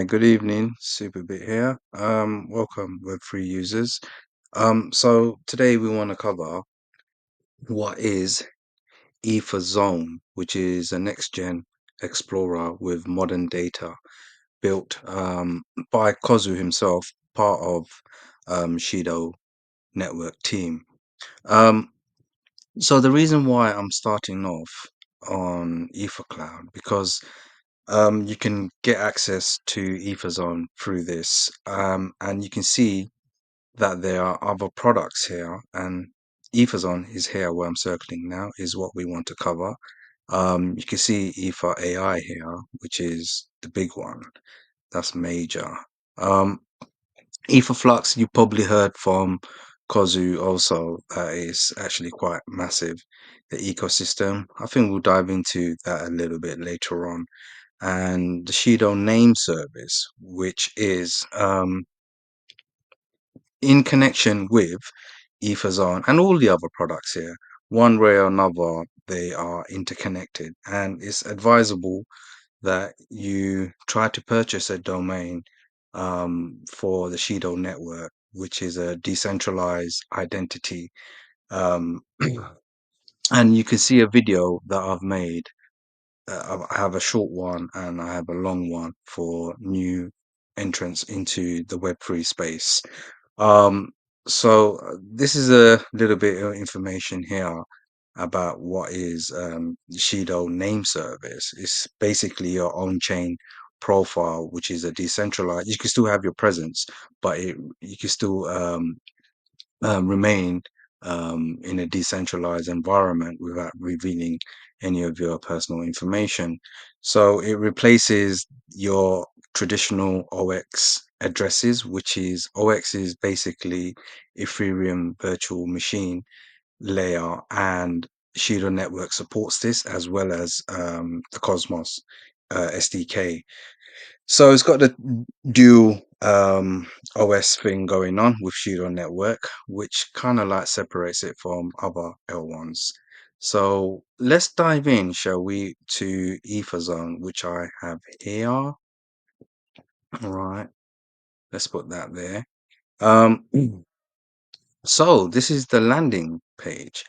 Hi, good evening. Superbit here. Welcome Web3 users. So today we want to cover what is AetherZONE, which is a next-gen explorer with modern data built by Kozu himself, part of Shido Network team. Um, so the reason why I'm starting off on EtherCloud because you can get access to EtherZone through this, and you can see that there are other products here, and EtherZone is here where I'm circling now, is what we want to cover. You can see Ether AI here, which is the big one. That's major. Um, Etherflux, you probably heard from Kozu also, that is actually quite massive, the ecosystem. I think we'll dive into that a little bit later on, and the Shido name service, which is in connection with EtherZone and all the other products here. One way or another, they are interconnected, and it's advisable that you try to purchase a domain for the Shido network, which is a decentralized identity. Um, and you can see a video that I've made. I have a short one and I have a long one for new entrants into the Web3 space. Um, this is a little bit of information here about what is Shido name service. It's basically your own chain profile, which is a decentralized. You can still have your presence, but you can still remain in a decentralized environment without revealing any of your personal information. So it replaces your traditional OX addresses, which is OX is basically Ethereum virtual machine layer, and Shido Network supports this as well as the Cosmos SDK. So it's got the dual OS thing going on with Shido Network, which kind of like separates it from other L1s. So let's dive in, shall we, to EtherZone, which I have here. All right, let's put that there. Um, so this is the landing page.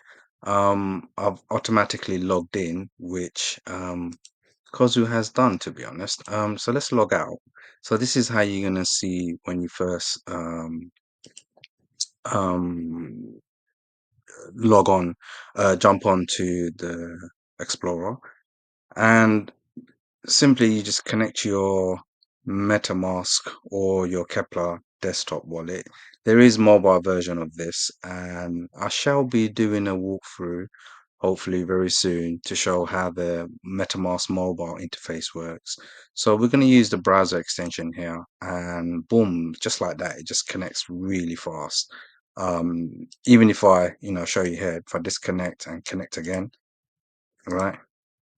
I've automatically logged in, which Kozu has done, to be honest. So let's log out. So this is how you're gonna see when you first um, log on, jump on to the Explorer, and simply you just connect your MetaMask or your Kepler desktop wallet. There is mobile version of this, and I shall be doing a walkthrough hopefully very soon to show how the MetaMask mobile interface works. So we're going to use the browser extension here, and boom, just like that, it just connects really fast. Even if I, show you here, if I disconnect and connect again, right?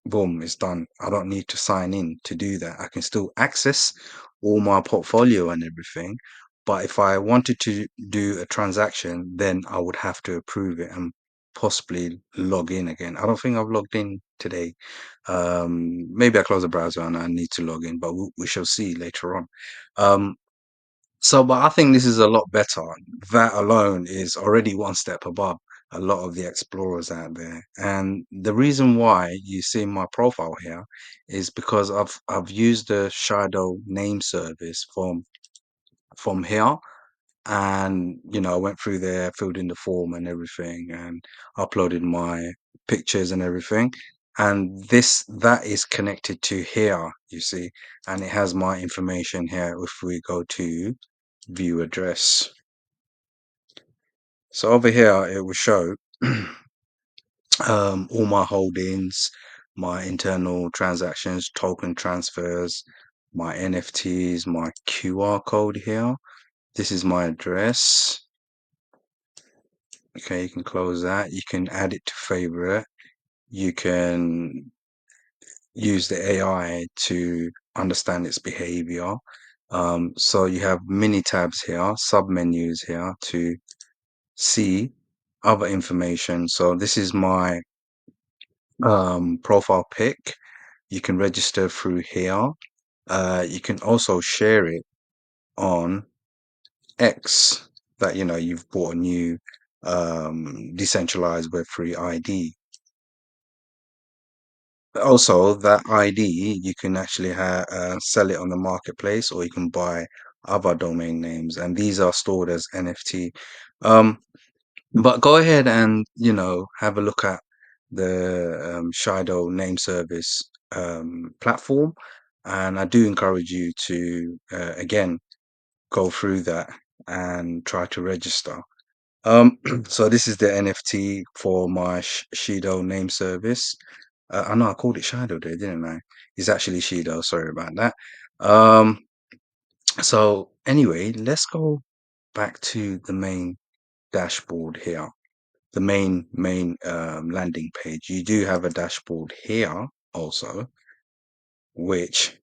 Boom, it's done. I don't need to sign in to do that. I can still access all my portfolio and everything. But if I wanted to do a transaction, then I would have to approve it and possibly log in again. I don't think I've logged in today. Maybe I close the browser and I need to log in, but we shall see later on. Um, but I think this is a lot better. That alone is already one step above a lot of the explorers out there. And the reason why you see my profile here is because I've used the Shido name service from here, and I went through there, filled in the form and everything, and uploaded my pictures and everything. And that is connected to here, you see, and it has my information here. If we go to view address. So over here, it will show all my holdings, my internal transactions, token transfers, my NFTs, my QR code here. This is my address. Okay, you can close that. You can add it to favorite. You can use the AI to understand its behavior. So you have mini tabs here, sub menus here to see other information. So this is my profile pic. You can register through here. You can also share it on X, that you've bought a new decentralized Web3 ID. Also, that ID you can actually sell it on the marketplace, or you can buy other domain names, and these are stored as NFT. Um, but go ahead and have a look at the Shido name service platform, and I do encourage you to again go through that and try to register. So this is the NFT for my Shido name service. I know I called it Shadow there, didn't I? It's actually Shido. Sorry about that. Um, so anyway, let's go back to the main dashboard here. The main landing page. You do have a dashboard here also, which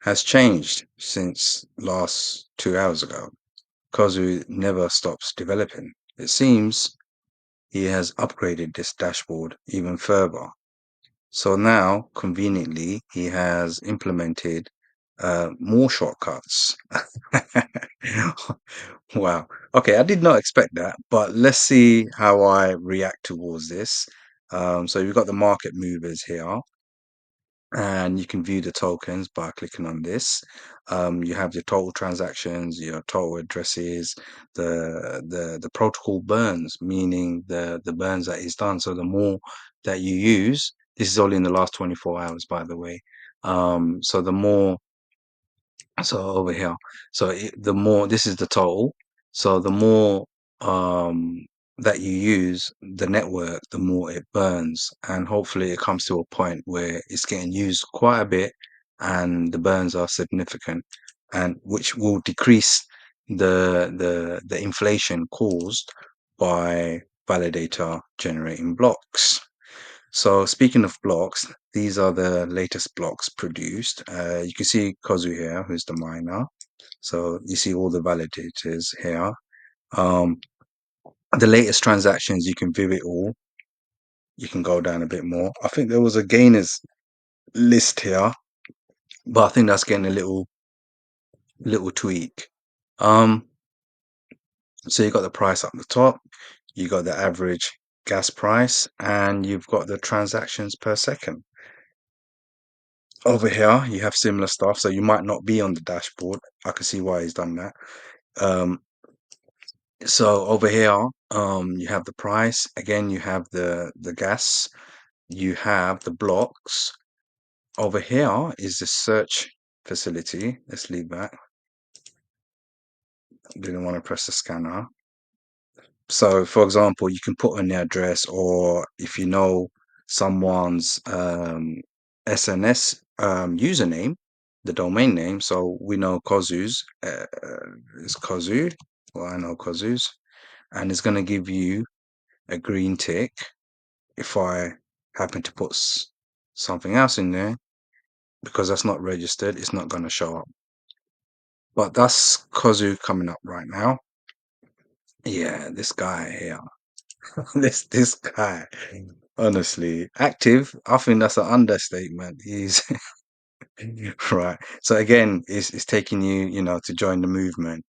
has changed since last 2 hours ago. Kozu never stops developing. It seems he has upgraded this dashboard even further. So now, conveniently, he has implemented more shortcuts. Wow. Okay, I did not expect that, but let's see how I react towards this. So you've got the market movers here, and you can view the tokens by clicking on this. You have your total transactions, your total addresses, the protocol burns, meaning the burns that is done. So the more that you use, this is only in the last 24 hours, by the way. So the more so over here, so the more, this is the total. So the more um that you use the network, the more it burns, and hopefully it comes to a point where it's getting used quite a bit and the burns are significant, and which will decrease the inflation caused by validator generating blocks. So speaking of blocks, these are the latest blocks produced. You can see Kozu here, who's the miner. So you see all the validators here. Um, the latest transactions, you can view it all. You can go down a bit more. I think there was a gainers list here, but I think that's getting a little tweak. Um, so you got the price up the top, you got the average gas price, and you've got the transactions per second. Over here, you have similar stuff, so you might not be on the dashboard. I can see why he's done that. Um, so over here, you have the price. Again, you have the gas. You have the blocks. Over here is the search facility. Let's leave that. Didn't want to press the scanner. So, for example, you can put in the address, or if you know someone's SNS username, the domain name. So we know Kozu's is Kozu. Well, I know Kozu's, and it's going to give you a green tick. If I happen to put something else in there, because that's not registered, it's not going to show up. But that's Kozu coming up right now. Yeah, this guy here. This guy, honestly, active. I think that's an understatement. He's right. So again, it's taking you, to join the movement.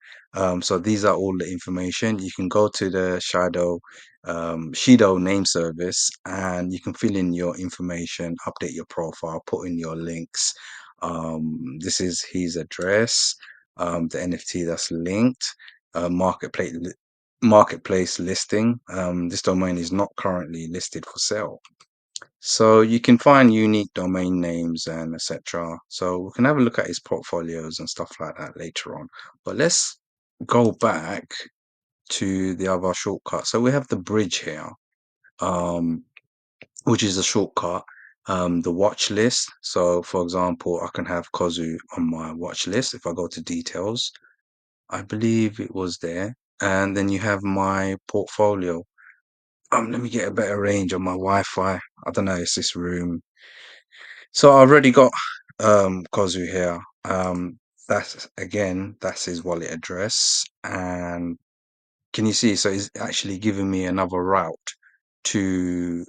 So these are all the information. You can go to the Shido name service, and you can fill in your information, update your profile, put in your links. This is his address, the NFT that's linked, marketplace listing. This domain is not currently listed for sale. So you can find unique domain names and etc. So we can have a look at his portfolios and stuff like that later on. But let's go back to the other shortcut. So we have the bridge here, um, which is a shortcut. The watch list. So for example, I can have Kozu on my watch list. If I go to details, I believe it was there. And then you have my portfolio. Let me get a better range on my Wi-Fi. I don't know, it's this room. So I already got Kozu here. That's his wallet address. And can you see? So he's actually giving me another route to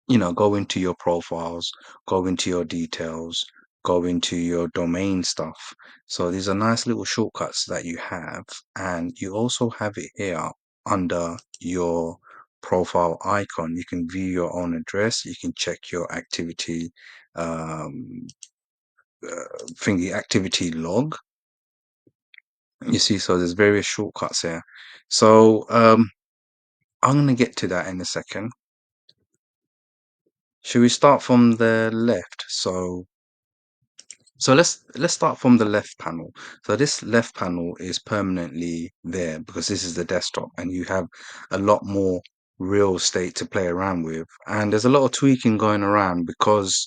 go into your profiles, go into your details, go into your domain stuff. So these are nice little shortcuts that you have, and you also have it here under your profile icon. You can view your own address, you can check your activity um thingy activity log. You see, so there's various shortcuts here. So I'm gonna get to that in a second. Should we start from the left? So let's start from the left panel. So this left panel is permanently there because this is the desktop, and you have a lot more real estate to play around with. And there's a lot of tweaking going around because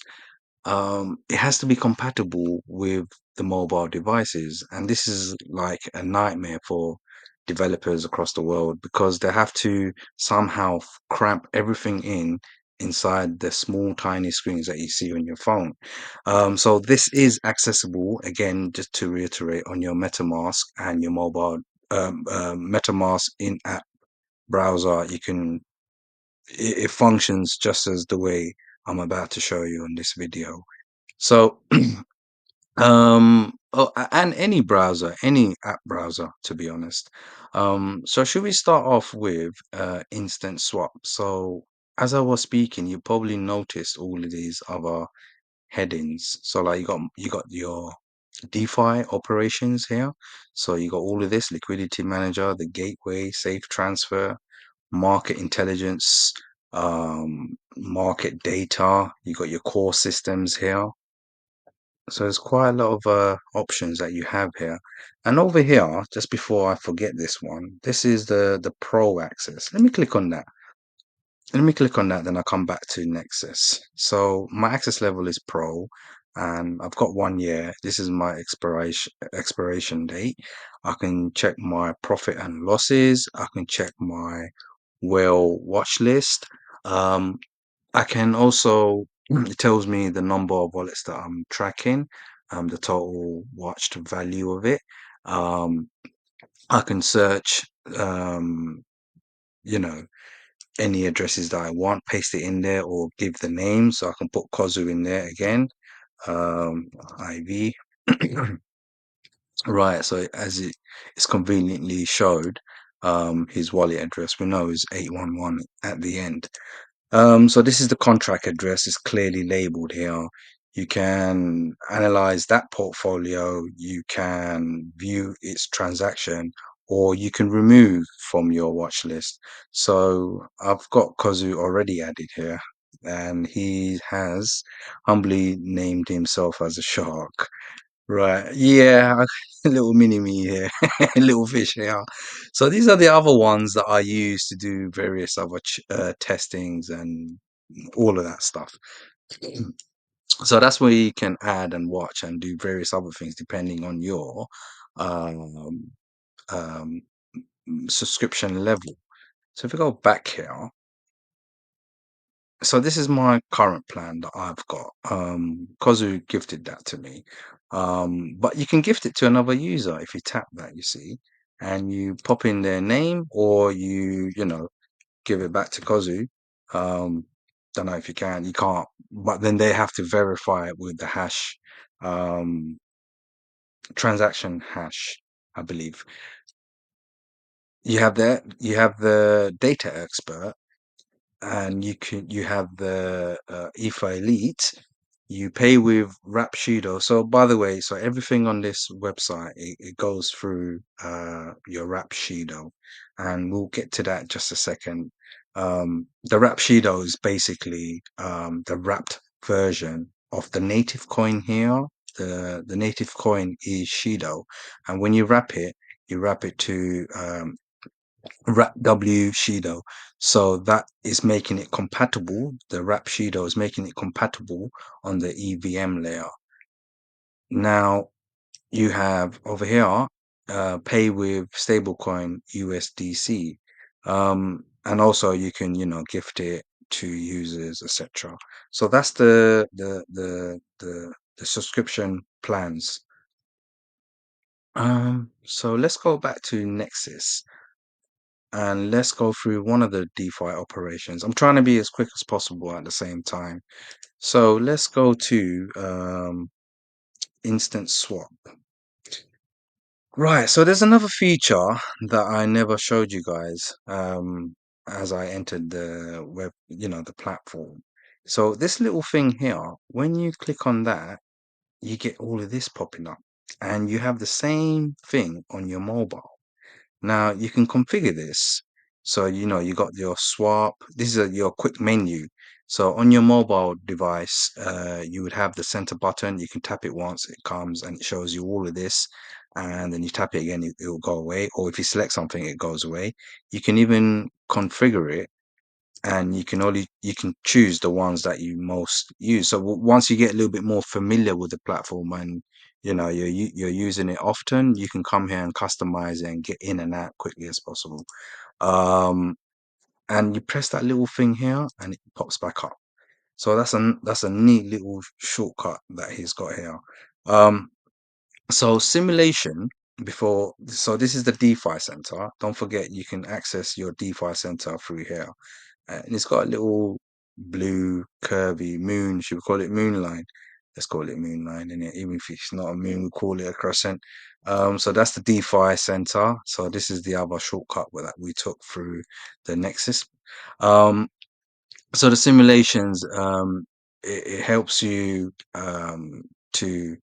it has to be compatible with the mobile devices, and this is like a nightmare for developers across the world because they have to somehow cramp everything inside the small tiny screens that you see on your phone. So this is accessible again, just to reiterate, on your MetaMask and your mobile MetaMask in-app browser. You can it functions just as the way I'm about to show you in this video. So, and any browser, any app browser, to be honest. So should we start off with instant swap? So as I was speaking, you probably noticed all of these other headings. So like you got your DeFi operations here. So you got all of this: Liquidity Manager, the gateway, safe transfer, market intelligence, market data. You got your core systems here. So there's quite a lot of options that you have here. And over here, just before I forget this one, this is the Pro access. Let me click on that. Let me click on that, then I'll come back to Nexus. So my access level is Pro, and I've got 1 year. This is my expiration date. I can check my profit and losses. I can check my whale watch list. Um, I can also, it tells me the number of wallets that I'm tracking, the total watched value of it. Um, I can search, um, you know, any addresses that I want, paste it in there, or give the name. So I can put Kozu in there again. IV. Right. So as it's conveniently showed, his wallet address we know is 811 at the end. So this is the contract address. It's clearly labeled here. You can analyze that portfolio. You can view its transaction, or you can remove from your watch list. So I've got Kozu already added here, and he has humbly named himself as a shark. Right. Yeah, a little mini me here, little fish here. So these are the other ones that I use to do various other testings and all of that stuff. So that's where you can add and watch and do various other things depending on your um, um, subscription level. So if we go back here, so this is my current plan that I've got. Kozu gifted that to me. But you can gift it to another user if you tap that, you see, and you pop in their name, or you give it back to Kozu. Don't know if you can, you can't, but then they have to verify it with the hash, um, transaction hash, I believe. You have the data expert, and you have the Ether Elite. You pay with Shido. So by the way, so everything on this website, it goes through your Shido, and we'll get to that in just a second. The Shido is basically the wrapped version of the native coin here. The native coin is Shido, and when you wrap it to WSHIDO. So that is making it compatible. The WSHIDO is making it compatible on the EVM layer. Now you have over here, pay with stablecoin USDC. And also you can, gift it to users, etc. So that's the subscription plans. So let's go back to Nexus. and let's go through one of the DeFi operations. I'm trying to be as quick as possible at the same time. So let's go to instant swap. Right, so there's another feature that I never showed you guys as I entered the web, the platform. So this little thing here, when you click on that, you get all of this popping up, and you have the same thing on your mobile. Now you can configure this. So you got your swap. This is your quick menu. So on your mobile device, you would have the center button. You can tap it once, it comes and it shows you all of this. And then you tap it again, it will go away. Or if you select something, it goes away. You can even configure it, and you can choose the ones that you most use. So once you get a little bit more familiar with the platform, and you're using it often, you can come here and customize it and get in and out quickly as possible. um and you press that little thing here and it pops back up. So that's a neat little shortcut that he's got here. um so simulation so this is the DeFi center. Don't forget, you can access your DeFi center through here. And it's got a little blue curvy moon. Should we call it moon line? Let's call it moon line, in it. Even if it's not a moon, we call it a crescent. So that's the DeFi center. So this is the other shortcut that we took through the Nexus. Um, so the simulations, it helps you to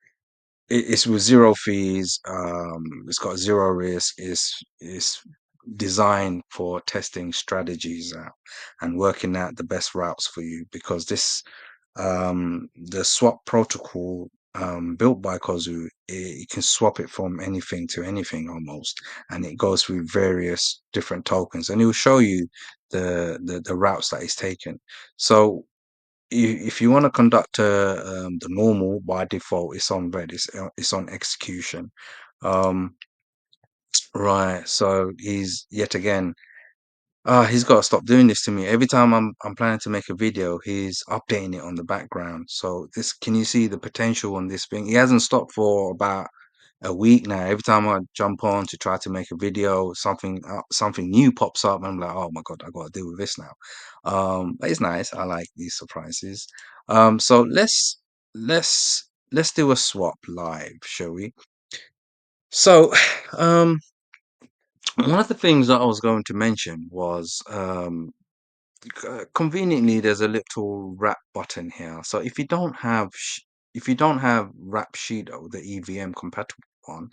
it's with zero fees. It's got zero risk. It's designed for testing strategies out and working out the best routes for you, because the swap protocol built by Kozu, it can swap it from anything to anything almost, and it goes through various different tokens, and it will show you the routes that it's taken. So if you want to conduct the normal, by default, it's on red. It's on execution. Um, right. So he's yet again. He's got to stop doing this to me. Every time I'm planning to make a video, he's updating it on the background. So this, can you see the potential on this thing? He hasn't stopped for about a week now. Every time I jump on to try to make a video, something new pops up, and I'm like, oh my god, I got to deal with this now. But it's nice. I like these surprises. So let's do a swap live, shall we? So, um, one of the things that I was going to mention was conveniently, there's a little wrap button here. So if you don't have wrap Shido, the EVM compatible one,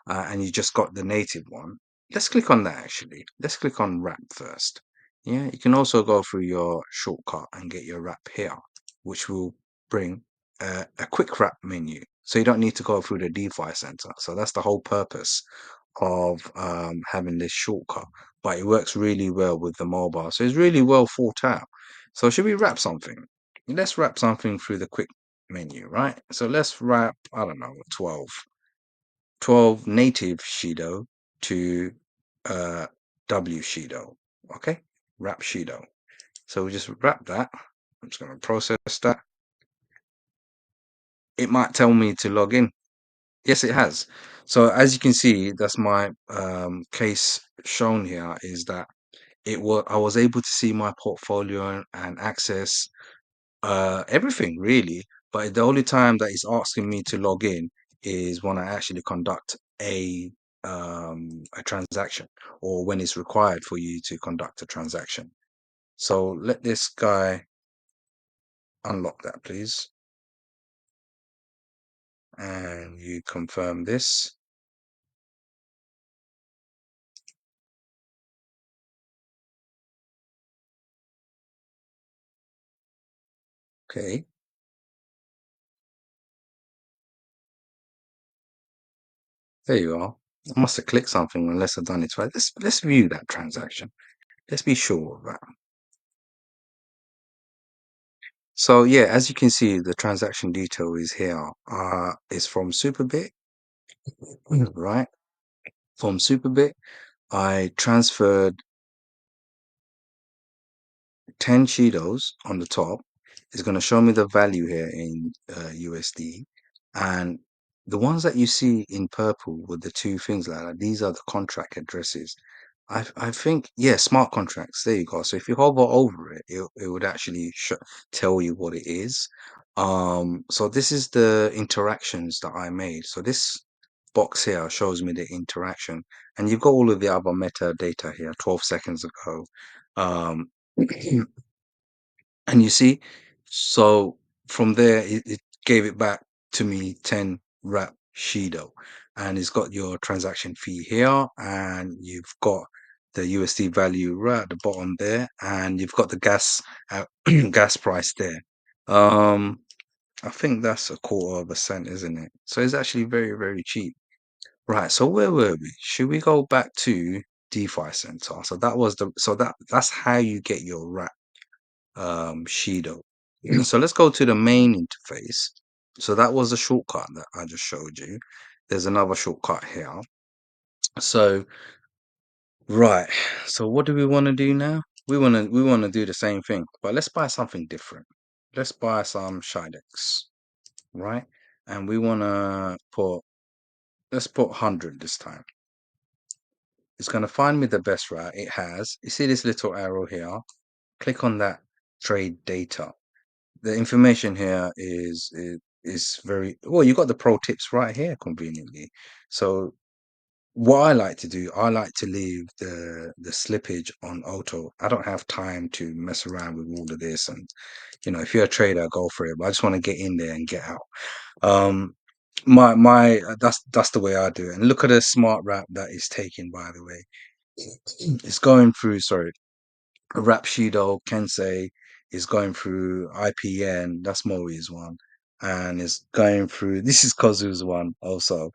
and you just got the native one, let's click on that actually. Let's click on wrap first. Yeah, you can also go through your shortcut and get your wrap here, which will bring a quick wrap menu. So you don't need to go through the DeFi center. So that's the whole purpose of having this shortcut. But it works really well with the mobile. So it's really well thought out. So should we wrap something? Let's wrap something through the quick menu, right? So let's wrap, I don't know, 12 native Shido to WSHIDO. Okay, wrap Shido. So we just wrap that. I'm just going to process that. It might tell me to log in. Yes, it has. So as you can see, that's my case shown here, is that I was able to see my portfolio and access everything really. But the only time that it's asking me to log in is when I actually conduct a transaction, or when it's required for you to conduct a transaction. So let this guy unlock that, please, and you confirm this. Okay, there you are. I must have clicked something unless I've done it right. Let's view that transaction. Let's be sure of that. So yeah, as you can see, the transaction detail is here. It's from Superbit, right? From Superbit, I transferred 10 Cheetos on the top. It's going to show me the value here in USD. And the ones that you see in purple with the two things like that, these are the contract addresses. I think, yeah, smart contracts. There you go. So if you hover over it, it would actually tell you what it is. So this is the interactions that I made. So this box here shows me the interaction, and you've got all of the other metadata here, 12 seconds ago. Um, And you see, so from there, it gave it back to me 10 wrap Shido. And it's got your transaction fee here, and you've got the USD value right at the bottom there, and you've got the gas gas price there. Um, I think that's a quarter of a cent, isn't it? So it's actually very, very cheap. Right. So where were we? Should we go back to DeFi Center? So that was the so that's how you get your wrap Shido. So let's go to the main interface. So that was a shortcut that I just showed you. There's another shortcut here. So right. So what do we want to do now? We want to do the same thing, but let's buy something different. Let's buy some Shidex, right? And we want to put let's put 100 this time. It's going to find me the best route. It has. You see this little arrow here? Click on that trade data. The information here is very well. You got the pro tips right here conveniently. So what I like to do, I like to leave the slippage on auto. I don't have time to mess around with all of this, and if you're a trader, go for it. But I just want to get in there and get out. Um, my that's the way I do it. And look at the smart wrap that is taking. By the way, it's going through. Sorry, Rapshido, Kensei is going through IPN, that's Mori's one, and is going through this is Kozu's one also.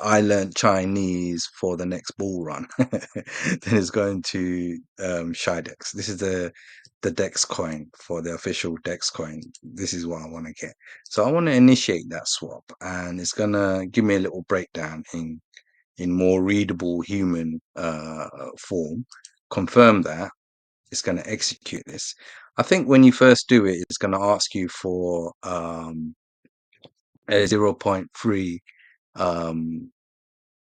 I learned Chinese for the next bull run. Then it's going to Shidex. This is the Dex coin for the official Dex coin. This is what I want to get. So I want to initiate that swap, and it's gonna give me a little breakdown in more readable human form. Confirm that it's going to execute this. I think when you first do it, it's going to ask you for a zero point 0.3 um,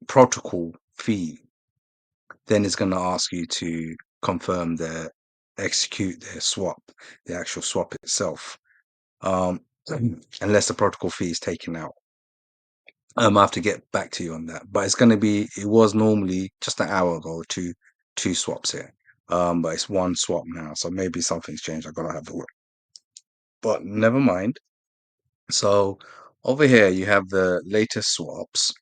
protocol fee. Then it's going to ask you to confirm execute the swap, the actual swap itself, um, unless the protocol fee is taken out. I have to get back to you on that, but it's going to be. It was normally just an hour ago, two swaps here, but it's one swap now, so maybe something's changed. I gotta have a look. But never mind. So over here you have the latest swaps,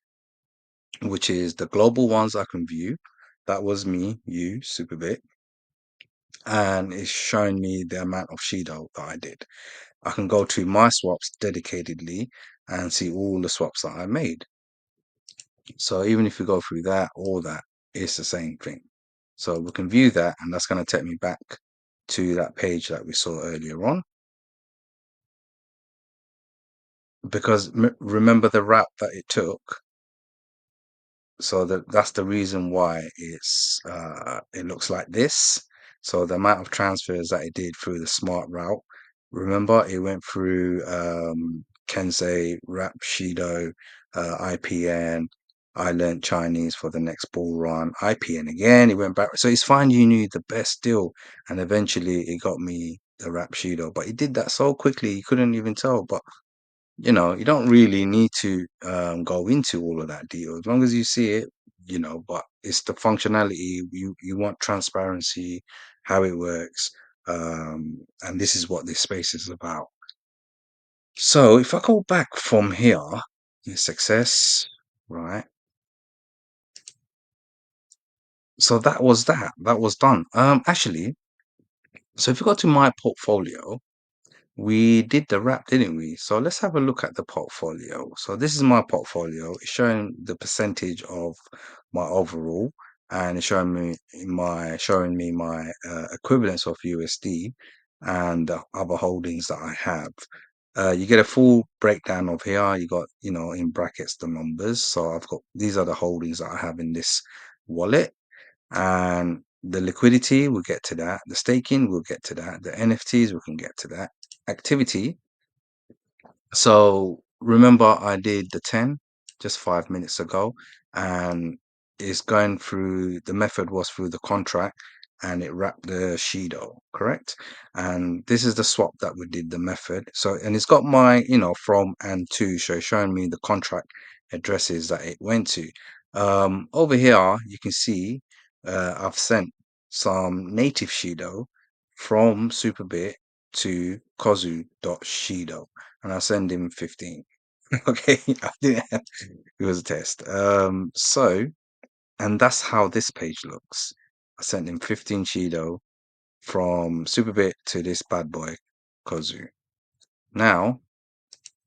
which is the global ones I can view. That was me, you, Superbit, and it's showing me the amount of Shido that I did. I can go to my swaps dedicatedly and see all the swaps that I made. So even if you go through that or that, it's the same thing. So we can view that, and that's going to take me back to that page that we saw earlier on. Because remember the route that it took. So that's the reason why it looks like this. So the amount of transfers that it did through the smart route, remember it went through Kensei, Rapshido, IPN. I learned Chinese for the next bull run. IPN again, it went back. So it's fine. You knew the best deal, and eventually it got me the Rapshido. But it did that so quickly, you couldn't even tell. But you don't really need to go into all of that detail as long as you see it, but it's the functionality. You want transparency, how it works, and this is what this space is about. So if I go back from here, success, right? So that was done. Actually, so if you go to my portfolio, we did the wrap, didn't we? So let's have a look at the portfolio. So this is my portfolio. It's showing the percentage of my overall, and it's showing me my equivalence of USD and the other holdings that I have. You get a full breakdown of here. You got, in brackets the numbers. So I've got these are the holdings that I have in this wallet, and the liquidity, we'll get to that. The staking, we'll get to that. The NFTs, we can get to that. Activity. So remember, I did the 10 just 5 minutes ago, and is going through the method was through the contract and it wrapped the Shido, correct? And this is the swap that we did the method. So, and it's got my, from and to, so it's showing me the contract addresses that it went to. Over here, you can see I've sent some native Shido from Superbit to kozu.shido and I send him 15. Okay, I didn't have, it was a test. And that's how this page looks. I sent him 15 Shido from Superbit to this bad boy, Kozu. Now,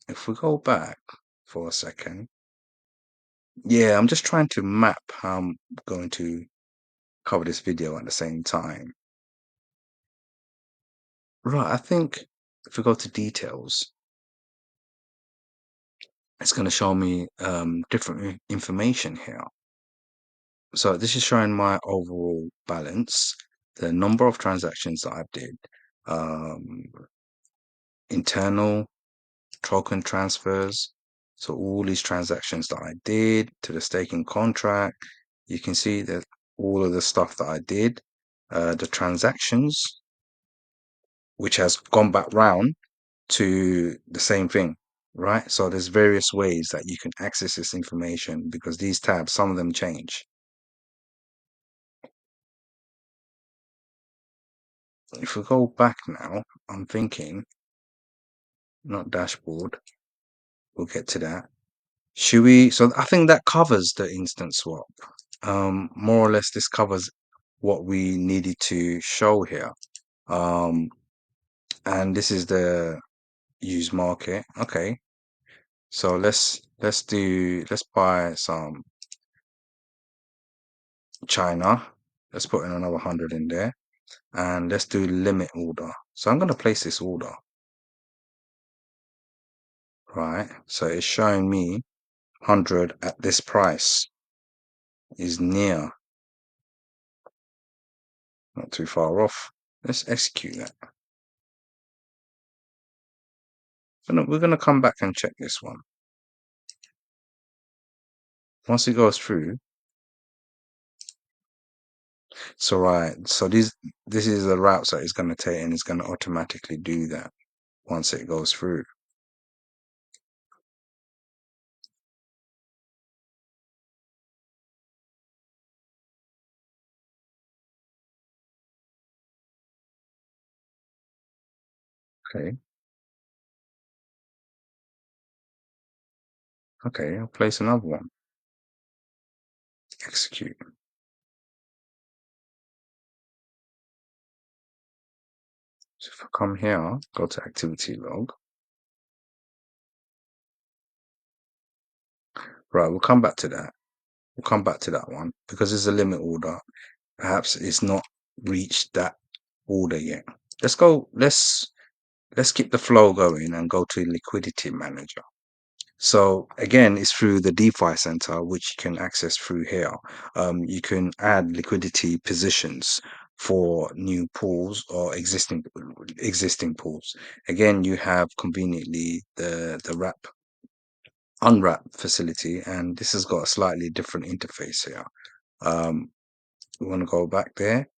if we go back for a second, yeah, I'm just trying to map how I'm going to cover this video at the same time. Right, I think if we go to details, it's going to show me different information here. So this is showing my overall balance, the number of transactions that I did, um, internal token transfers. So all these transactions that I did to the staking contract, you can see that all of the stuff that I did, the transactions, which has gone back round to the same thing, right? So there's various ways that you can access this information because these tabs, some of them change. If we go back now, I'm thinking, not dashboard, we'll get to that. Should we? So I think that covers the instant swap. More or less, this covers what we needed to show here. Um, and this is the use market. Okay, so let's buy some China. Let's put in another 100 in there, and let's do limit order. So I'm going to place this order, right? So it's showing me 100 at this price is near, not too far off. Let's execute that. We're going to come back and check this one. Once it goes through, so right, so this is the routes that it's going to take and it's going to automatically do that once it goes through. Okay, okay, I'll place another one. Execute. So if I come here, go to activity log. Right, we'll come back to that. We'll come back to that one because it's a limit order. Perhaps it's not reached that order yet. Let's go. Let's keep the flow going and go to Liquidity Manager. So again, it's through the DeFi Center, which you can access through here. You can add liquidity positions for new pools or existing pools. Again, you have conveniently the wrap unwrap facility, and this has got a slightly different interface here. We want to go back there.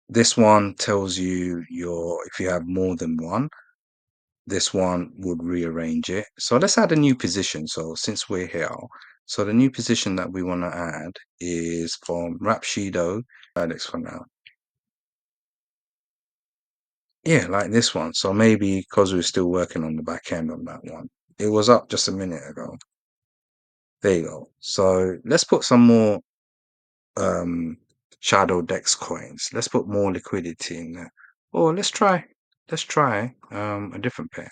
This one tells you if you have more than one. This one would rearrange it. So let's add a new position. So since we're here, so the new position that we want to add is from WSHIDO. Alex for now. Yeah, like this one. So maybe because we're still working on the back end on that one. It was up just a minute ago. There you go. So let's put some more Shadow Dex coins. Let's put more liquidity in there. Or let's try a different pair.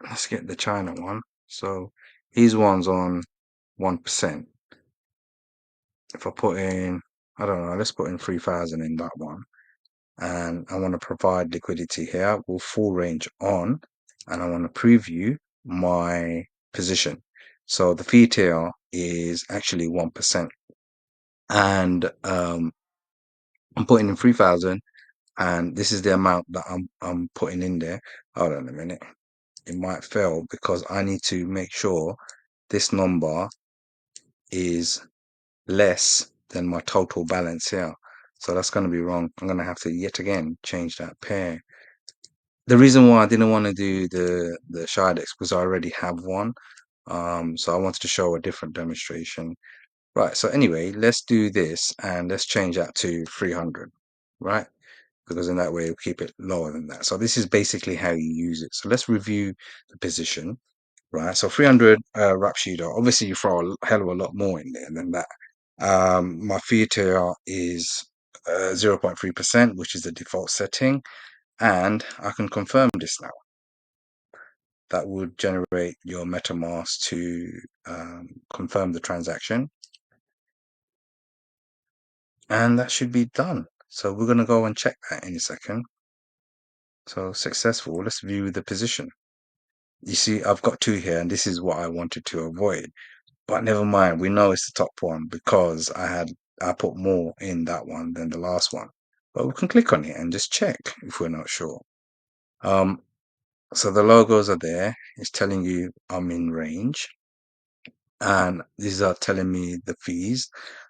Let's get the China one. So these ones on 1%. If I put in, I don't know, let's put in 3,000 in that one. And I want to provide liquidity here. We'll full range on, and I want to preview my position. So the fee tail is actually 1%. And I'm putting in 3,000, and this is the amount that I'm putting in there. Hold on a minute. it might fail because I need to make sure this number is less than my total balance here. So that's going to be wrong. I'm going to have to yet again change that pair. The reason why I didn't want to do the Shidex because I already have one. So I wanted to show a different demonstration. Right. So anyway, let's do this and let's change that to 300. Right. Because in that way we'll keep it lower than that. So this is basically how you use it. So let's review the position. Right. So 300 Rapshido. Obviously you throw a hell of a lot more in there than that. My fiat here is 0.3%, which is the default setting. And I can confirm this now. That would generate your MetaMask to confirm the transaction. And that should be done. So we're going to go and check that in a second. So successful. Let's view the position. You see, I've got two here, and this is what I wanted to avoid. But never mind, we know it's the top one because I put more in that one than the last one. But we can click on it and just check if we're not sure. Um, so the logos are there. It's telling you I'm in range. And these are telling me the fees.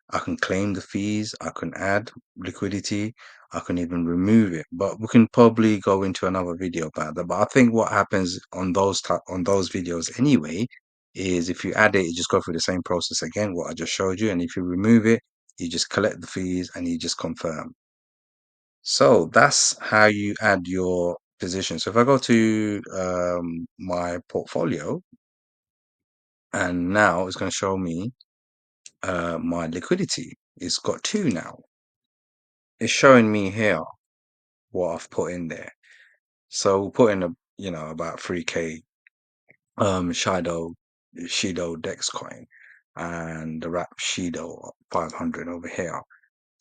I can claim the fees, I can add liquidity, I can even remove it. But we can probably go into another video about that. But I think what happens on those videos anyway is if you add it, you just go through the same process again, what I just showed you. And if you remove it, you just collect the fees and you just confirm. So that's how you add your position. So if I go to my portfolio, and now it's going to show me my liquidity. It's got two now. It's showing me here what I've put in there. So we'll put in about 3k Shido Dex coin and the wrap Shido 500 over here.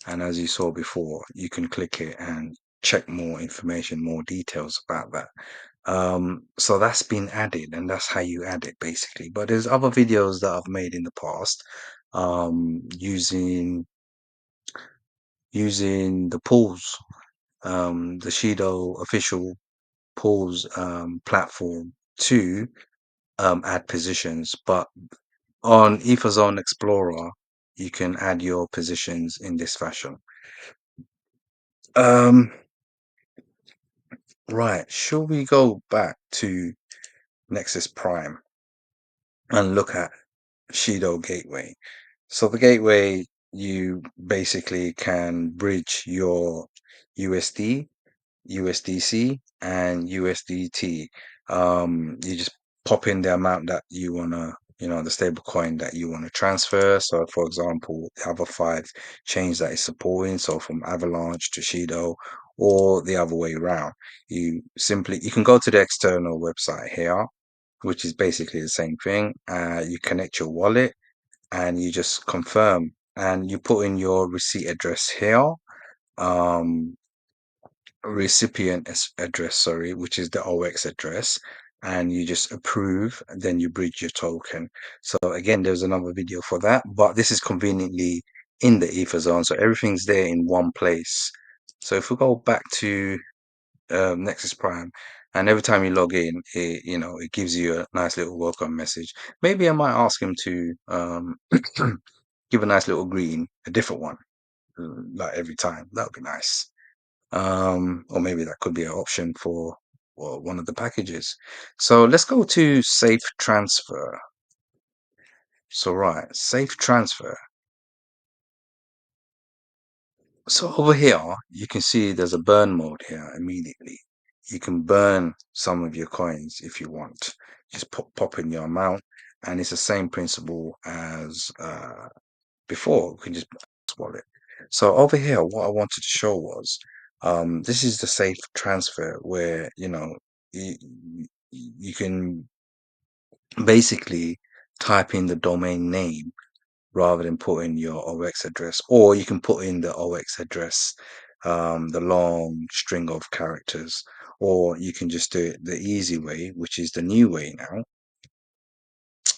And as you saw before, you can click it and check more information, more details about that. So that's been added, and that's how you add it basically. But there's other videos that I've made in the past using the pools, the Shido official pools platform to add positions. But on AetherZONE Explorer, you can add your positions in this fashion. Um, right, shall we go back to Nexus Prime and look at Shido Gateway? So the gateway, you basically can bridge your USD, USDC, and USDT. You just pop in the amount that you wanna, the stable coin that you want to transfer. So, for example, the other five chains that it's supporting, so from Avalanche to Shido, or the other way around. You can go to the external website here, which is basically the same thing. You connect your wallet and you just confirm and you put in your receipt address here. Um, address, sorry, which is the OX address, and you just approve, and then you bridge your token. So again, there's another video for that, but this is conveniently in the EtherZone, so everything's there in one place. So if we go back to Nexus Prime, and every time you log in, it gives you a nice little welcome message. Maybe I might ask him to give a nice little greeting, a different one, like every time. That would be nice. Or maybe that could be an option for one of the packages. So let's go to safe transfer. So right, safe transfer. So over here, you can see there's a burn mode here immediately. You can burn some of your coins if you want. Just pop in your amount, and it's the same principle as before. We can just wallet. So over here, what I wanted to show was this is the safe transfer where you, you can basically type in the domain name rather than put in your OX address, or you can put in the OX address, the long string of characters, or you can just do it the easy way, which is the new way now.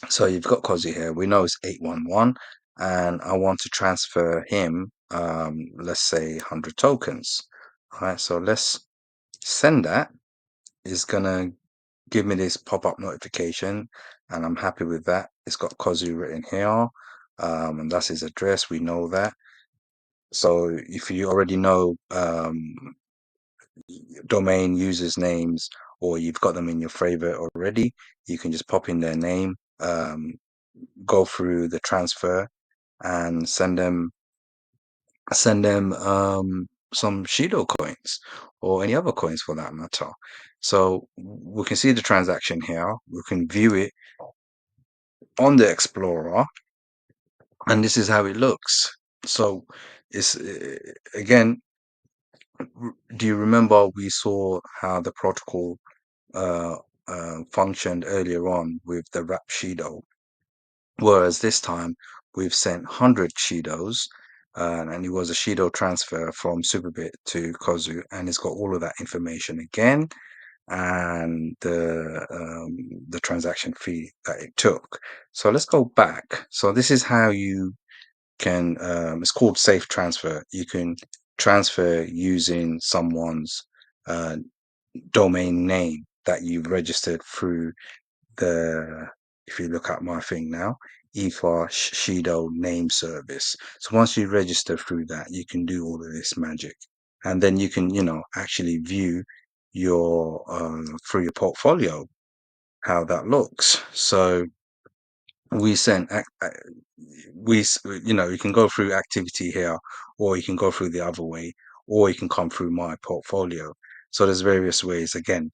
So you've got Cozy here. We know it's 811, and I want to transfer him, let's say 100 tokens. All right, so let's send that. Is gonna give me this pop-up notification, and I'm happy with that. It's got Kozu written here, and that's his address. We know that. So if you already know domain users names, or you've got them in your favorite already, you can just pop in their name, go through the transfer, and send them some Shido coins or any other coins for that matter. So we can see the transaction here. We can view it on the Explorer, and this is how it looks. So it's again, do you remember we saw how the protocol uh, functioned earlier on with the wrap Shido? Whereas this time we've sent 100 Shidos, and it was a Shido transfer from Superbit to Kozu, and it's got all of that information again, and the transaction fee that it took. So let's go back. So this is how you can. It's called safe transfer. You can transfer using someone's uh, domain name that you've registered through the, if you look at my thing now, Shido name service. So once you register through that, you can do all of this magic, and then you can, actually view your through your portfolio how that looks. So we sent you can go through activity here, or you can go through the other way, or you can come through my portfolio. So there's various ways again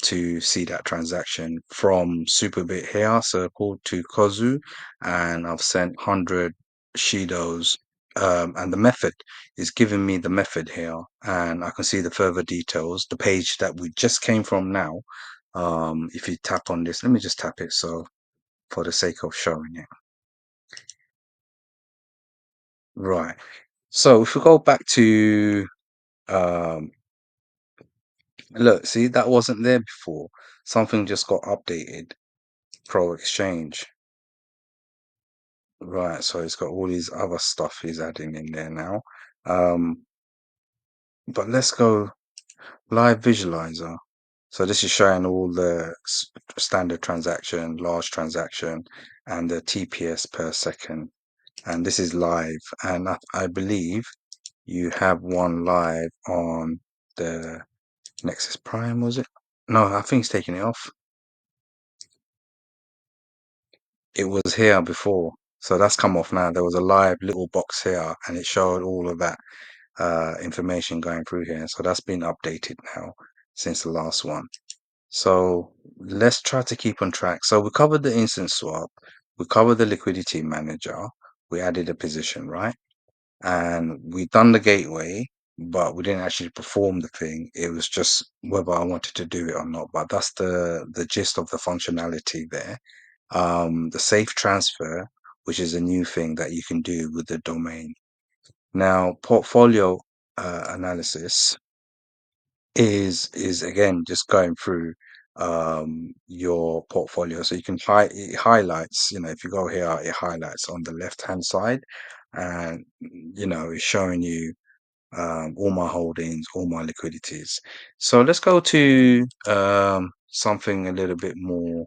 to see that transaction from Superbit here circle to Kozu, and I've sent 100 Shidos, and the method is giving me the method here, and I can see the further details, the page that we just came from now. If you tap on this, let me just tap it so for the sake of showing it. Right. So if we go back to um look, see that wasn't there before. Something just got updated. Pro Exchange. Right, so it's got all these other stuff he's adding in there now. Um, but let's go live visualizer. So this is showing all the standard transaction, large transaction, and the TPS per second. And this is live. And I believe you have one live on the Nexus Prime, was it? No, I think it's taking it off. It was here before, so that's come off now. There was a live little box here, and it showed all of that information going through here. So that's been updated now since the last one. So let's try to keep on track. So we covered the instant swap, we covered the liquidity manager, we added a position, right? And we done the gateway, but we didn't actually perform the thing. It was just whether I wanted to do it or not. But that's the gist of the functionality there. The safe transfer, which is a new thing that you can do with the domain. Now, portfolio analysis is again just going through your portfolio. So you can it highlights, if you go here, it highlights on the left hand side, and it's showing you all my holdings, all my liquidities. So let's go to something a little bit more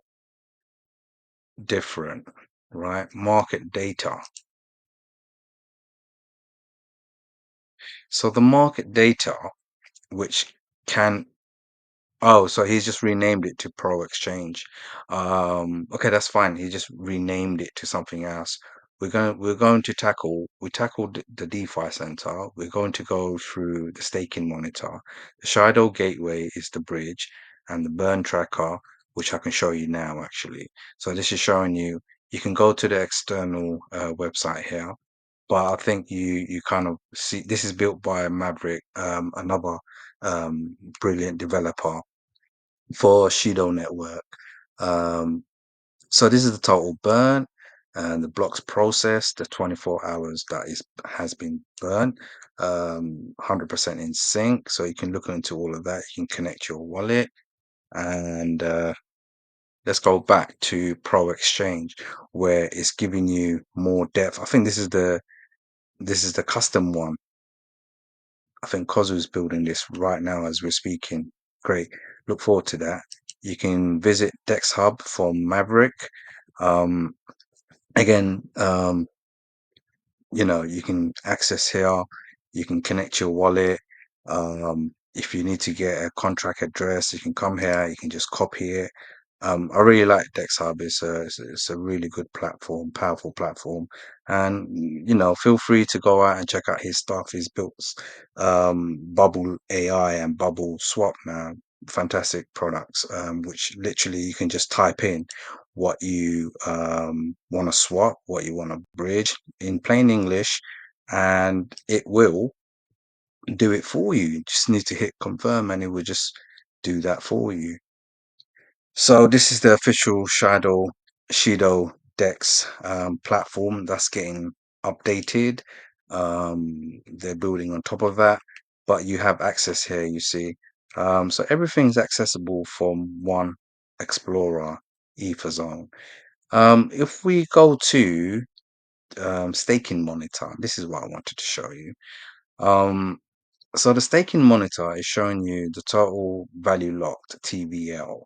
different, right? Market data. So the market data, which can, oh, so he's just renamed it to Pro Exchange. Okay, that's fine. He just renamed it to something else. We're going to we tackled the DeFi Center. We're going to go through the staking monitor. The Shido Gateway is the bridge, and the burn tracker, which I can show you now actually. So this is showing you, you can go to the external website here, but I think you kind of see this is built by Maverick, another brilliant developer for Shido Network. Um, so this is the total burn and the blocks processed, the 24 hours that is has been burned, 100% in sync. So you can look into all of that. You can connect your wallet, and let's go back to Pro Exchange, where it's giving you more depth. I think this is the custom one. I think Kozu's building this right now as we're speaking. Great. Look forward to that. You can visit Dex Hub from Maverick. Um, again, you can access here, you can connect your wallet. If you need to get a contract address, you can come here, you can just copy it. I really like DexHub. It's a really good platform, powerful platform. And feel free to go out and check out his stuff. He's built Bubble AI and Bubble Swap now. Fantastic products, which literally you can just type in what you want to swap, what you want to bridge in plain English, and it will do it for you. You just need to hit confirm and it will just do that for you. So this is the official Shido Dex platform that's getting updated. They're building on top of that, but you have access here, you see. So everything's accessible from one Explorer EtherZone. If we go to staking monitor, this is what I wanted to show you. Um, so the staking monitor is showing you the total value locked TVL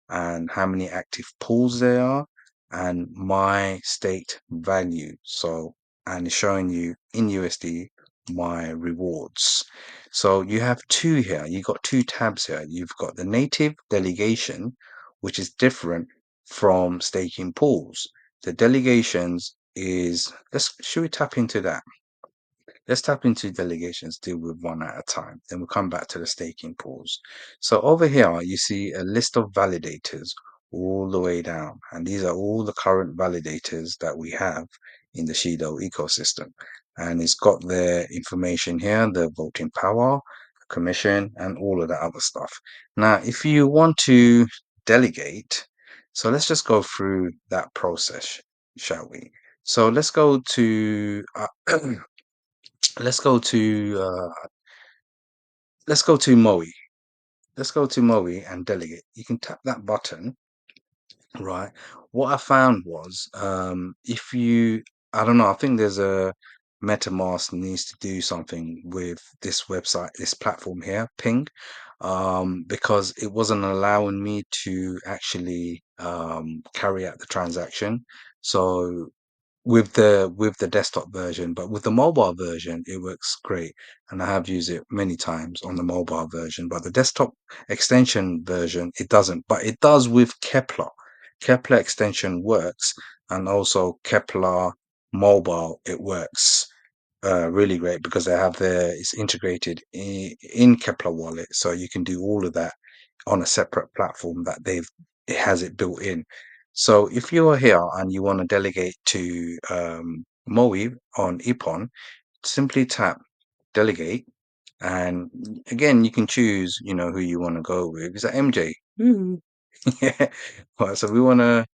and how many active pools there are and my staked value. So, and it's showing you in USD my rewards. So you have two here. You've got two tabs here. You've got the native delegation, which is different from staking pools. The delegations is, should we tap into that? Let's tap into delegations, deal with one at a time. Then we'll come back to the staking pools. So over here, you see a list of validators all the way down. And these are all the current validators that we have in the Shido ecosystem. And it's got their information here, the voting power, commission, and all of that other stuff. Now, if you want to delegate, so let's just go through that process, shall we? So let's go to let's go to let's go to Moe. Let's go to Moe and delegate. You can tap that button, right? What I found was if you I don't know, I think there's a MetaMask needs to do something with this website, this platform here, Ping, because it wasn't allowing me to actually carry out the transaction. So with the desktop version, but with the mobile version it works great, and I have used it many times on the mobile version. But the desktop extension version it doesn't, but it does with Kepler. Kepler extension works, and also Kepler mobile it works really great because they have it's integrated in Kepler wallet, so you can do all of that on a separate platform that it has it built in. So if you are here and you want to delegate to Moe on Epon, simply tap delegate, and again you can choose, who you want to go with. Is that MJ? Woo. Yeah. Right, so we want to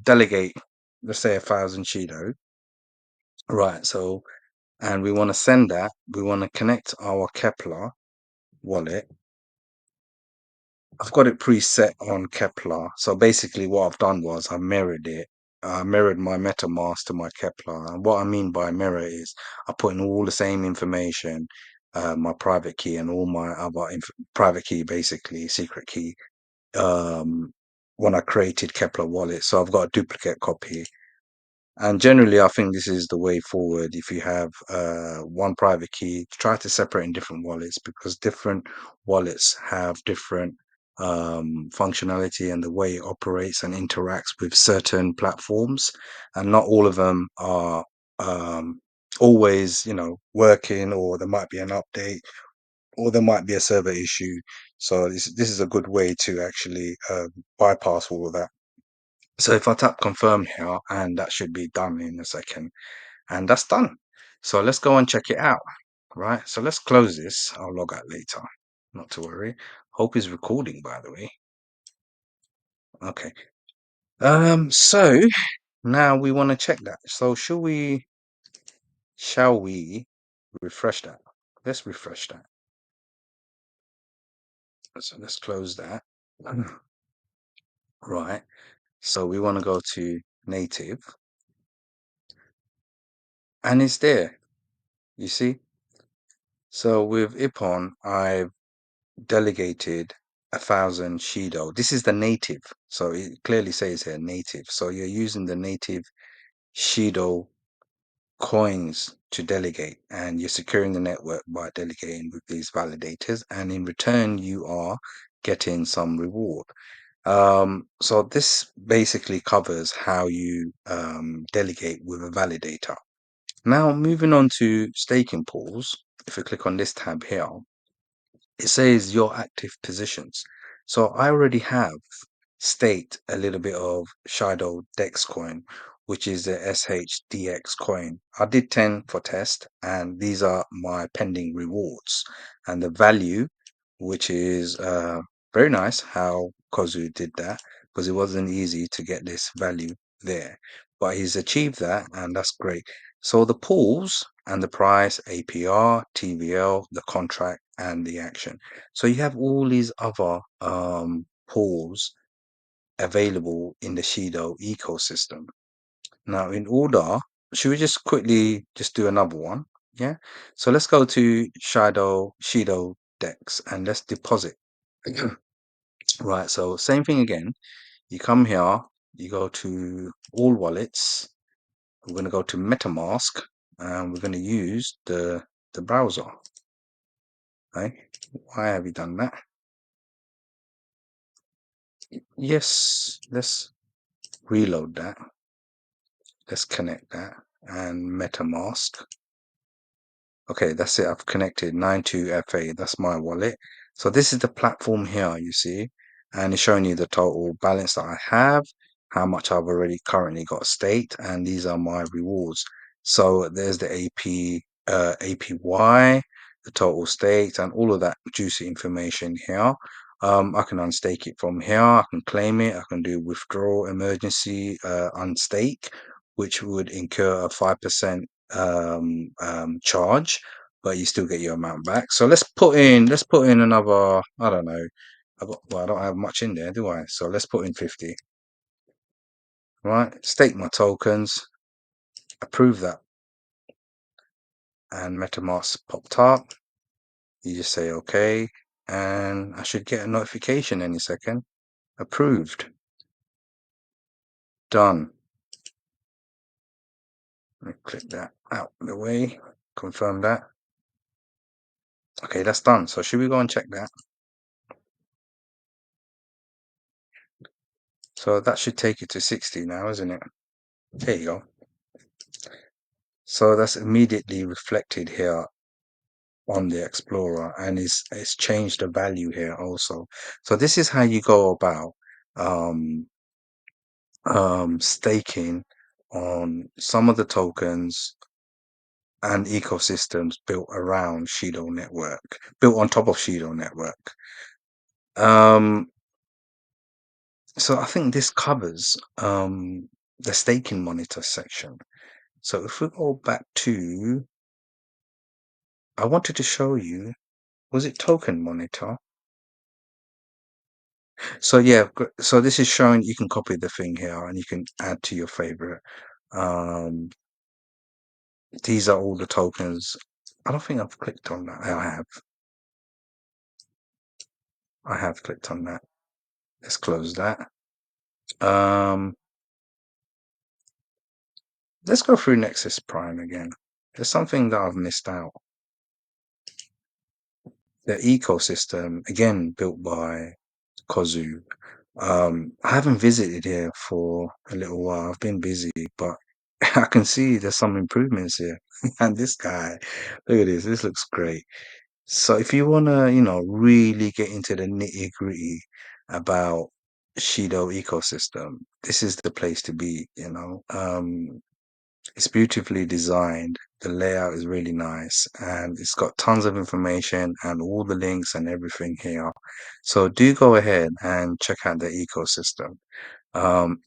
delegate, let's say 1,000 Shido. Right, so and we want to send that. We want to connect our Kepler wallet. I've got it preset on Kepler. So basically what I've done was I mirrored it. I mirrored my MetaMask to my Kepler. And what I mean by mirror is I put in all the same information, my private key and all my other private key, basically secret key, um, when I created Kepler wallet. So I've got a duplicate copy. And generally, I think this is the way forward. If you have one private key, try to separate in different wallets because different wallets have different functionality and the way it operates and interacts with certain platforms. And not all of them are always, working, or there might be an update, or there might be a server issue. So this is a good way to actually bypass all of that. So if I tap confirm here, and that should be done in a second, and that's done. So let's go and check it out, right? So let's close this. I'll log out later, not to worry. Hope is recording, by the way. Okay. So now we want to check that. So shall we refresh that? Let's refresh that. So let's close that. Right. So we want to go to native, and it's there. You see? So with Ipon, I've delegated 1,000 Shido. This is the native. So it clearly says here native. So you're using the native Shido coins to delegate, and you're securing the network by delegating with these validators, and in return you are getting some reward. So this basically covers how you delegate with a validator. Now moving on to staking pools, if we click on this tab here, it says your active positions. So I already have staked a little bit of Shido Dex coin, which is the SHDX coin. I did 10 for test, and these are my pending rewards. And the value, which is very nice how Kozu did that, because it wasn't easy to get this value there. But he's achieved that, and that's great. So the pools and the price, APR, TVL, the contract, and the action. So you have all these other pools available in the Shido ecosystem. Now, in order, should we just quickly just do another one? Yeah. So let's go to Shido Dex and let's deposit. Right. So same thing again. You come here, you go to all wallets. We're going to go to MetaMask, and we're going to use the browser. Okay. Why have you done that? Yes. Let's reload that. Let's connect that and MetaMask. Okay, that's it. I've connected 92FA. That's my wallet. So this is the platform here, you see, and it's showing you the total balance that I have, how much I've already currently got staked, and these are my rewards. So there's the APY, the total staked, and all of that juicy information here. I can unstake it from here. I can claim it. I can do withdrawal emergency unstake, which would incur a 5% charge, but you still get your amount back. So let's put in another, I don't know. Well, I don't have much in there, do I? So let's put in 50. Right, stake my tokens, approve that, and MetaMask popped up. You just say okay, and I should get a notification any second. Approved. Done. Let me click that out of the way. Confirm that. Okay, that's done. So should we go and check that? So that should take it to 60 now, isn't it? There you go. So that's immediately reflected here on the Explorer, and it's changed the value here also. So this is how you go about um, staking on some of the tokens and ecosystems built around Shido Network, built on top of Shido Network. Um, so I think this covers the staking monitor section. So if we go back to, I wanted to show you, was it token monitor? So yeah, so this is showing you can copy the thing here and you can add to your favorite. Um, these are all the tokens. I don't think I've clicked on that. I have. I have clicked on that. Let's close that. Um, let's go through Nexus Prime again. There's something that I've missed out. The ecosystem, again, built by Kozu. I haven't visited here for a little while. I've been busy, but I can see there's some improvements here. And this guy, look at this. This looks great. So if you want to, really get into the nitty-gritty about Shido ecosystem, this is the place to be. It's beautifully designed. The layout is really nice, and it's got tons of information and all the links and everything here. So do go ahead and check out the ecosystem. Um,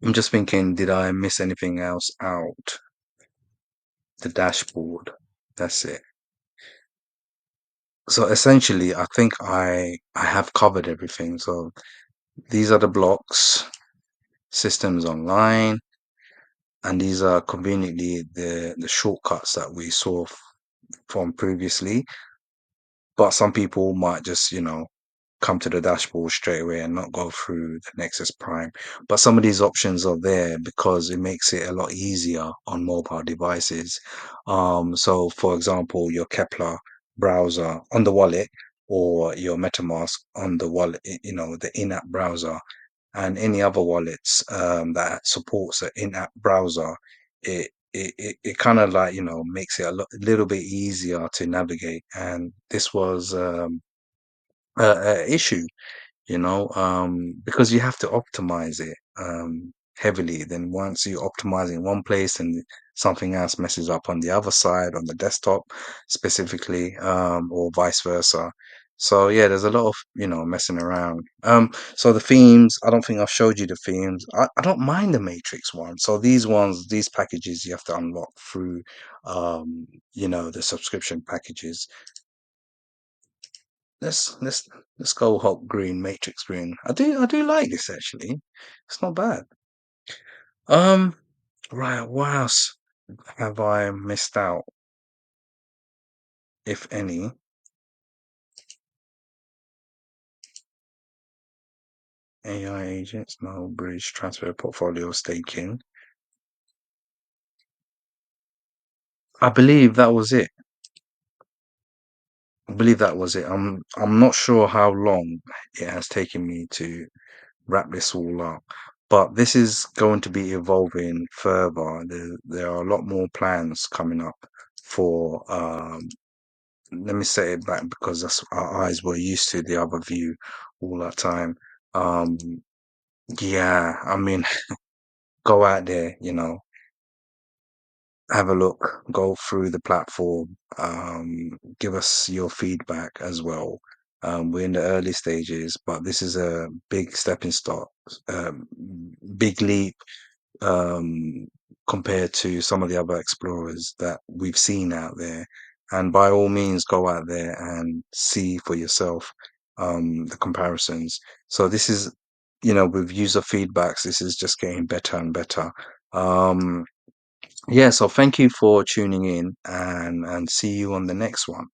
I'm just thinking, did I miss anything else out? The dashboard. That's it. So essentially, I think I have covered everything. So these are the blocks, systems online, and these are conveniently the shortcuts that we saw from previously. But some people might just, come to the dashboard straight away and not go through the Nexus Prime. But some of these options are there because it makes it a lot easier on mobile devices. So, for example, your Kepler browser on the wallet or your MetaMask on the wallet, the in-app browser, and any other wallets that supports an in-app browser, it kind of like makes it little bit easier to navigate. And this was a issue, because you have to optimize it heavily. Then once you optimize in one place and something else messes up on the other side, on the desktop specifically, or vice versa. So yeah, there's a lot of messing around. So the themes, I don't think I've showed you the themes. I don't mind the Matrix one. So these packages you have to unlock through the subscription packages. Let's go hot green, matrix green. I do like this actually. It's not bad. Um, right, what else have I missed out, if any? AI agents, no bridge transfer portfolio staking. I believe that was it. I believe that was it. I'm not sure how long it has taken me to wrap this all up, but this is going to be evolving further. There are a lot more plans coming up for let me set it back because that's our eyes were used to the other view all that time. Um, yeah, I mean, go out there, have a look, go through the platform, give us your feedback as well. We're in the early stages, but this is a big stepping stone, um, big leap um, compared to some of the other explorers that we've seen out there. And by all means, go out there and see for yourself the comparisons. So this is, with user feedbacks, this is just getting better and better. Yeah, so thank you for tuning in and see you on the next one.